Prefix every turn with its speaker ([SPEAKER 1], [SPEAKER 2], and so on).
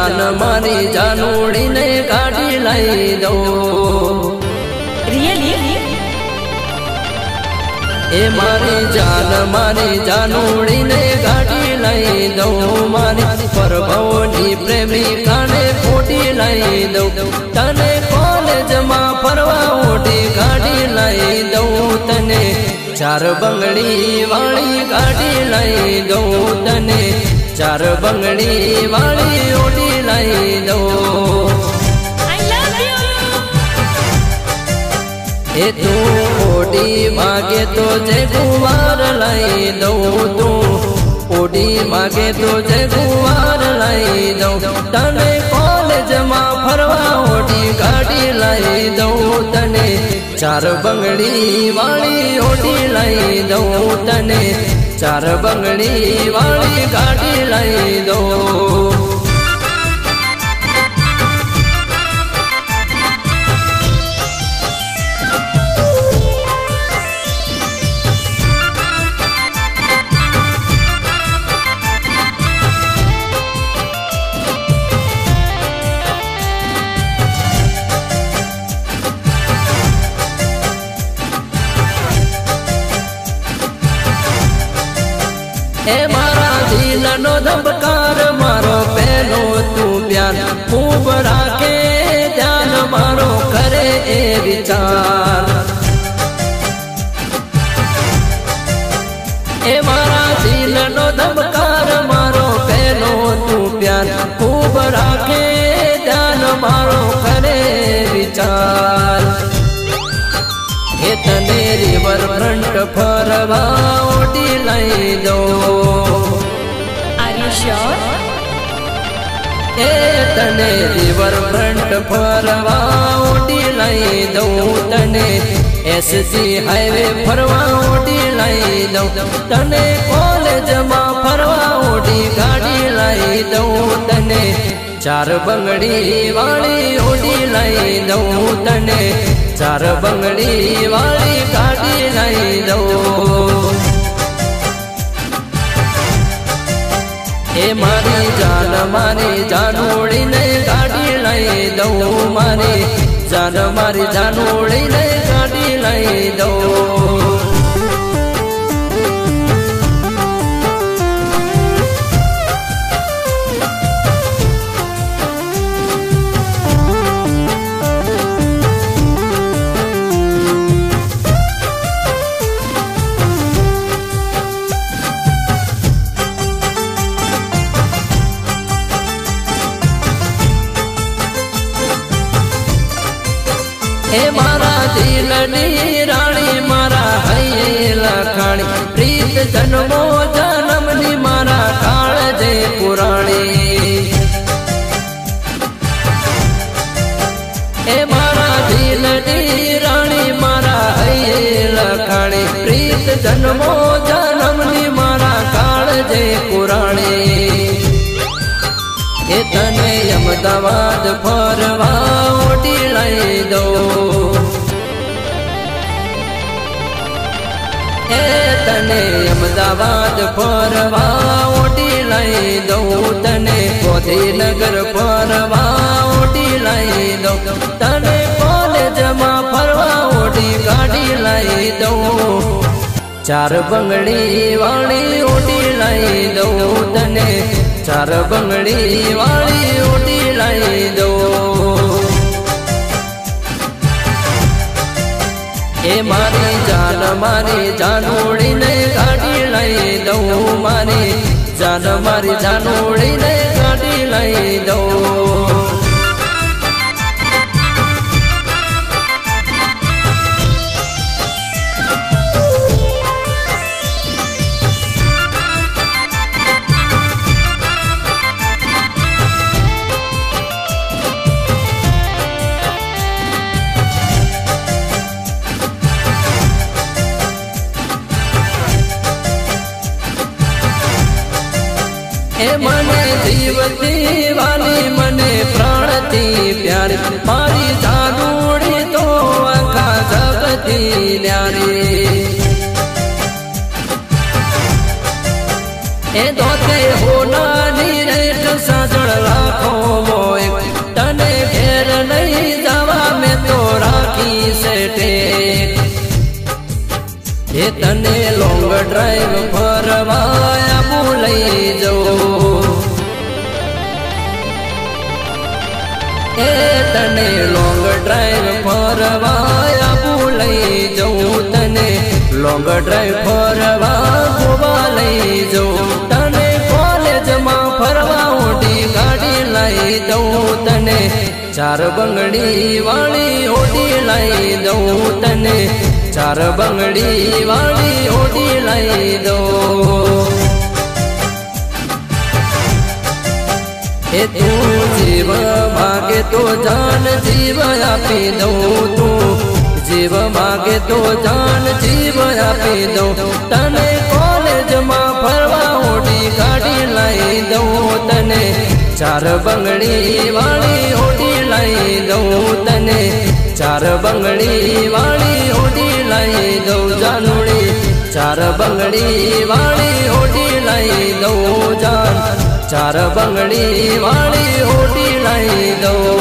[SPEAKER 1] जान मारी जानोड़ी ने गाड़ी लाई दो।
[SPEAKER 2] रियली
[SPEAKER 1] ए मारी जानोड़ी ने गाड़ी लाई दो। मारी परभवनी प्रेमी काने फोटी लाई दो। तने कॉलेज में फरवा ओटी गाड़ी लाई दो। तने चार बंगड़ी वाली गाड़ी लाई दो। तने चार बंगड़ी वाली ओटी लाई दो। ए तू ओडी मांगे तो जय कुमार लाई दो। तू ओडी मांगे तो जय कुमार लाई दो। तने कॉलेज में फरवा ओडी गाड़ी लाई दो। तने चार बंगड़ी वाली ओडी लाई दो। तने चार बंगड़ी वाली गाड़ी लाई दो। ए मारा दिल नो धबकार मारो पहलो तू प्यार खूब राखे ध्यान मारो करे ए विचार। ए मारा दिल नो धबकार मारो पहलो तू प्यार खूब राखे ध्यान मारो करे विचार। ए तने रिवर फ्रंट फरवा ओटी लाई दो।
[SPEAKER 2] Are you sure?
[SPEAKER 1] ए तने रिवर फ्रंट फरवा ओटी लाई दो। तने एससी हाईवे फरवा ओटी लाई दो। तने कॉलेज में फरवा ओटी गाड़ी लाई दो। तने चार बंगड़ी वाली ओटी लाई दो। तने चार बंगड़ी वाली गाड़ी लाई दो। ए मारी जानोड़ी ने गाड़ी लाई दो। मारी जानोड़ी ने गाड़ी लाई दो। ए मारा दिलनी रानी मारा है लखाणी प्रीत जन्मो जन्मनी मारा काल जे पुराणी। ए मारा दिलनी रानी मारा है लखाणी प्रीत जन्मो जन्मनी मारा काल जे पुराणी। ए तने अहमदाबाद फरवा ओटी लाई दो। ए तने अहमदाबाद फरवा ओटी लाई दो। तने गांधीनगर फरवा ओटी लाई दो। तने कॉलेज में फरवा ओटी गाड़ी लाई दो। चार बंगड़ी वाली ओटी लाई दो। तने चार बंगड़ी वाली ओटी लाई दो। ए मारी जानोड़ी ने गाड़ी लाई दो। मारी जानोड़ी ने गाड़ी लाई दो। ए मने जीवती वाली मने प्राणती प्यारी मारी जानोड़ी तो आखा जगती न्यारी। ए दोते हो नानी रे साजण लाखों ए तने लॉन्ग ड्राइव फरवा आबू लई जाऊं तने लॉन्ग ड्राइव फरवा गोवा लई जाऊं तने कॉलेज में फरवा ओडी गाड़ी लाई दऊं तने चार बंगड़ी वाली ओडी लाई दऊं तने चार बंगड़ी वाली ओडी लाई दो ए तू जीव मागे तो जान जीव आपी दऊं तू जीव मागे तो जान जीव आपी दऊं तने कॉलेज में फरवा ओडी गाड़ी लाई दऊं तने चार बंगड़ी वाली ओडी लाई दऊं तने चार बंगड़ी वाली ओडी लाई दऊं जानूड़ी चार बंगड़ी वाली ओडी लाई दऊं जान चार बंगड़ी वाली ओडी लाई दऊं।